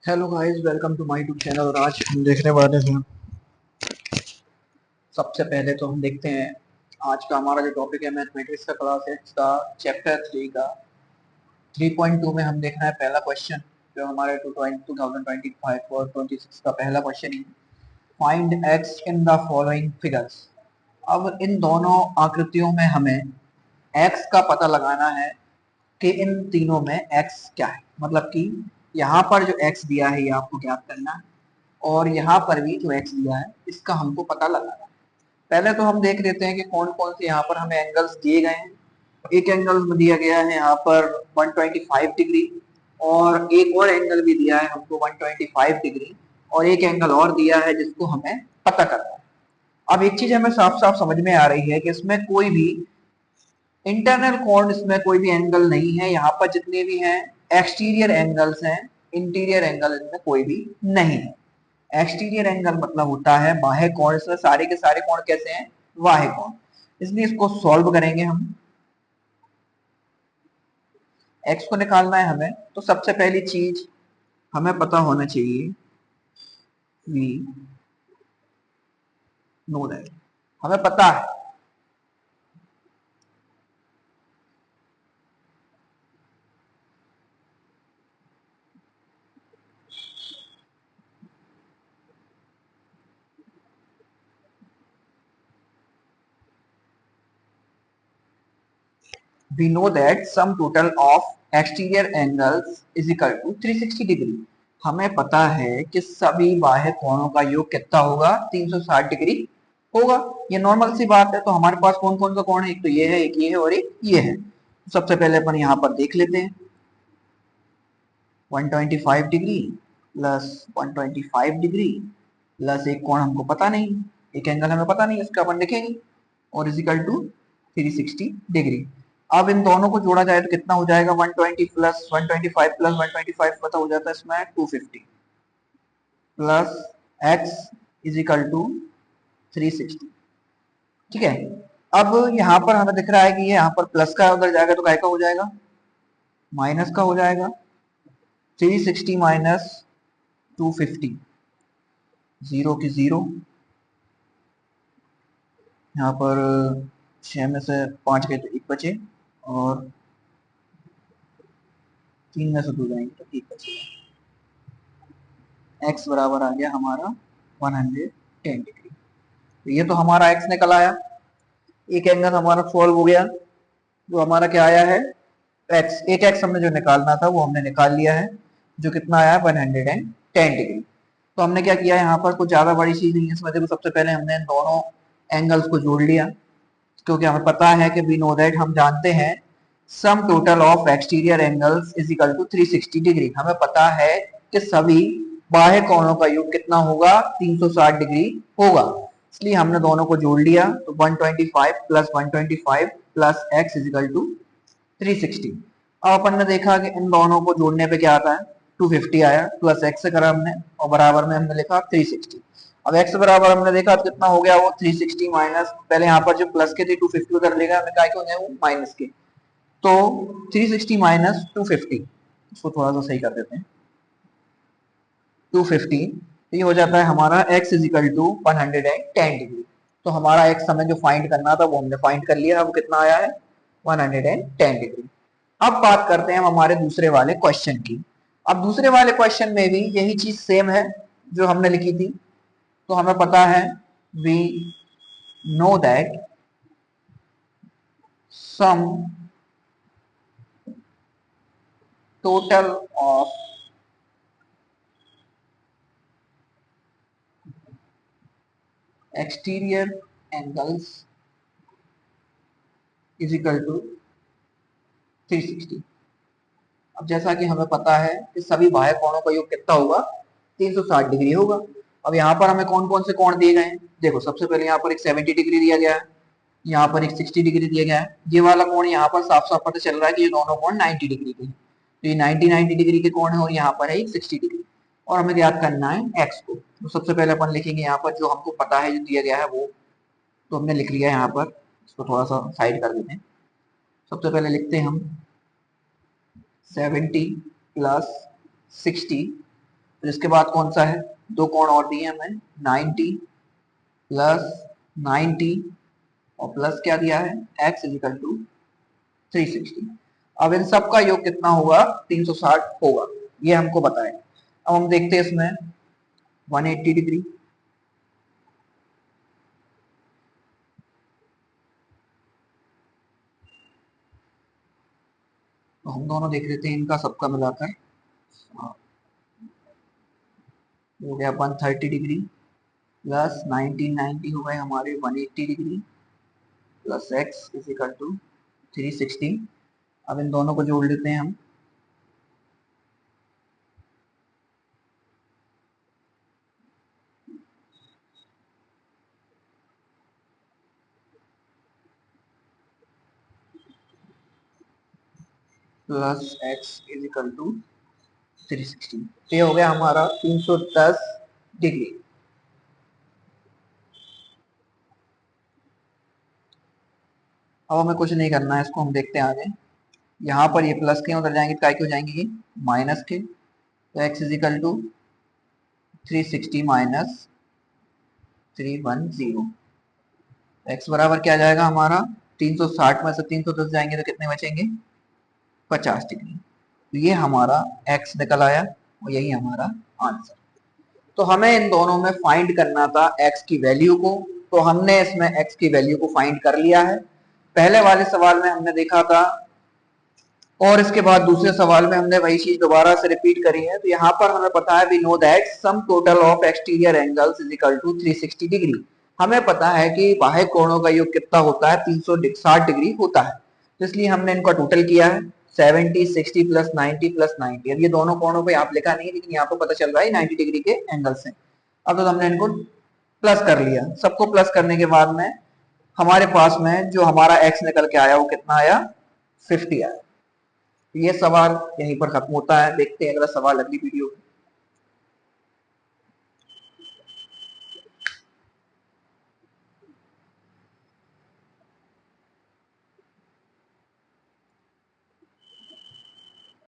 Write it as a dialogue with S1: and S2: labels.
S1: Hello guys, welcome to my YouTube channel. और आज हम देखने वाले हैं, सबसे पहले तो हम देखते हैं आज का हमारा जो टॉपिक है मैथमेटिक्स का क्लास है, इसका चैप्टर 3 का 3.2 में हम देखना है पहला क्वेश्चन जो हमारे 2025 और 26 का पहला क्वेश्चन है। Find x in the following figures. अब इन दोनों आकृतियों में हमें एक्स का पता लगाना है कि इन तीनों में एक्स क्या है। मतलब कि यहाँ पर जो एक्स दिया है ये आपको ज्ञात करना है, और यहाँ पर भी जो एक्स दिया है इसका हमको पता लगाना है। पहले तो हम देख लेते हैं कि कौन कौन से यहाँ पर हमें एंगल्स दिए गए हैं। एक एंगल दिया गया है यहाँ पर 125 डिग्री, और एक और एंगल भी दिया है हमको 125 डिग्री, और एक एंगल और दिया है जिसको हमें पता करना है। अब एक चीज हमें साफ साफ समझ में आ रही है कि इसमें कोई भी इंटरनल कोण, इसमें कोई भी एंगल नहीं है। यहाँ पर जितने भी हैं एक्सटीरियर एंगल्स हैं, इंटीरियर एंगल इनमें कोई भी नहीं है। एक्सटीरियर एंगल मतलब होता है बाह्य कोण। इसमें सारे के सारे कोण कैसे हैं? बाह्य कोण। इसलिए इसको सॉल्व करेंगे हम। एक्स को निकालना है हमें, तो सबसे पहली चीज हमें पता होना चाहिए, वी नो दैट, हमें पता है we know that sum total of exterior angles is equal to 360 degree. हमें पता है कि सभी बाह्य कोणों का योग कितना होगा? 360 डिग्री होगा। ये नॉर्मल सी बात है। तो हमारे पास कौन कौन सा कोण है? एक तो ये है, एक ये है, और एक ये है। सबसे पहले अपन यहाँ पर देख लेते हैं। 125 डिग्री प्लस 125 डिग्री प्लस एक कोण हमको पता नहीं, एक एंगल हमें पता नहीं, इसका अपन लिखेंगे, और इजिकल टू 360 डिग्री। अब इन दोनों को जोड़ा जाए तो कितना हो जाएगा? 120 प्लस 125 प्लस 125 पता हो जाता है इसमें 250 प्लस एक्स इजिकल टू 360। ठीक है। अब यहाँ पर हमें दिख रहा है कि ये यहाँ पर प्लस का उधर जाएगा तो काय का हो जाएगा? माइनस का हो जाएगा। 360 माइनस 250, जीरो की जीरो। यहाँ पर 6 में से 5 गए तो 1 बचे, और 3 में से 2 जाएंगे तो 1 बचेगा। x बराबर आ गया हमारा 110 डिग्री। तो ये तो हमारा x निकल आया। एक एंगल हमारा सॉल्व हो गया। जो हमारा क्या आया है? x। एक x हमने जो निकालना था वो हमने निकाल लिया है, जो कितना आया? 110 डिग्री। तो हमने क्या किया यहाँ पर? कुछ ज्यादा बड़ी चीज नहीं है इसमें। देखो, सबसे पहले हमने इन दोनों एंगल्स को जोड़ लिया, क्योंकि हमें पता है कि वी नो दैट, हम जानते हैं sum total of exterior angles is equal to 360 degree. हमें पता है कि सभी बाह्य कोणों का योग कितना होगा? 360 डिग्री होगा। इसलिए हमने दोनों को जोड़ लिया, तो 125 plus 125 plus x is equal to 360। अब अपन ने देखा कि इन दोनों को जोड़ने पे क्या आता है? 250 आया, प्लस एक्स से करा हमने, और बराबर में हमने लिखा 360। अब x बराबर हमने देखा तो कितना हो गया? वो 360 माइनस, पहले यहाँ पर जो प्लस के थे 250 उधर लेगा, हमें क्या हो गया? वो माइनस के। तो 360 माइनस 250, इसको थोड़ा सा सही कर देते हैं, 250। तो ये हो जाता है हमारा x is equal to 110 degree. तो हमारा x हमें जो फाइंड करना था वो हमने फाइंड कर लिया। वो कितना आया है? 110 डिग्री। अब बात करते हैं हम हमारे दूसरे वाले क्वेश्चन की। अब दूसरे वाले क्वेश्चन में भी यही चीज सेम है जो हमने लिखी थी। तो हमें पता है, we know that sum total of exterior angles is equal to 360। अब जैसा कि हमें पता है कि सभी बाह्य कोणों का योग कितना होगा? 360 डिग्री होगा। अब यहाँ पर हमें कौन कौन से कोण दिए गए हैं? देखो, सबसे पहले यहाँ पर एक 70 डिग्री दिया गया है, यहाँ पर एक 60 डिग्री दिया गया है। ये वाला कोण यहाँ पर साफ साफ पता चल रहा है कि ये दोनों कोण 90 डिग्री के हैं। तो ये 90 डिग्री के कोण है, और यहाँ पर है एक 60 डिग्री। और हमें याद करना है एक्स को। तो सबसे पहले अपन लिखेंगे यहाँ पर जो हमको पता है, जो दिया गया है वो तो हमने लिख लिया यहाँ पर। इसको थोड़ा सा साइड कर देते हैं। सबसे पहले लिखते हैं हम 70 प्लस 60 फिर इसके बाद कौन सा है, दो कोण और दिए हमें, 90 प्लस 90 और प्लस क्या दिया है, x इजिकल टू 360। अब इन सब का योग कितना होगा, 360 होगा, ये हमको बताए। अब हम देखते हैं इसमें 180 डिग्री, तो हम दोनों देख लेते हैं इनका सबका मिलाकर। हो गया 130 डिग्री प्लस 1990 हो गए हमारे 180 degree plus x is equal to 360। अब इन दोनों को जोड़ लेते हैं हम, plus x is equal to 360। तो ये हो गया हमारा 310 डिग्री। अब हमें कुछ नहीं करना है, इसको हम देखते हैं आगे। यहाँ पर ये प्लस के उधर जाएंगे, काय के हो जाएंगे ये माइनस के, तो x is equal to 360 minus 310। x बराबर क्या जाएगा हमारा, 360 में से 310 जाएंगे तो कितने बचेंगे, 50 डिग्री। तो ये हमारा x निकल आया और यही हमारा आंसर। तो हमें इन दोनों में फाइंड करना था x की वैल्यू को, तो हमने इसमें x की वैल्यू को फाइंड कर लिया है। पहले वाले सवाल में हमने देखा था और इसके बाद दूसरे सवाल में हमने वही चीज दोबारा से रिपीट करी है। तो यहाँ पर हमें पता है, we know that sum total of exterior angles is equal to 360 degree. हमें पता है कि बाह्य कोणों का योग कितना होता है, 360 डिग्री होता है। तो इसलिए हमने इनका टोटल किया है 70, 60 प्लस 90 प्लस 90। अब ये दोनों कोणों को आप लिखा नहीं, लेकिन यहाँ पर पता चल रहा है 90 डिग्री के एंगल से। अब तो हमने इनको प्लस कर लिया, सबको प्लस करने के बाद में हमारे पास में जो हमारा x निकल के आया वो कितना आया, 50 आया। ये सवाल यहीं पर खत्म होता है। देखते हैं अगला सवाल अगली वीडियो में।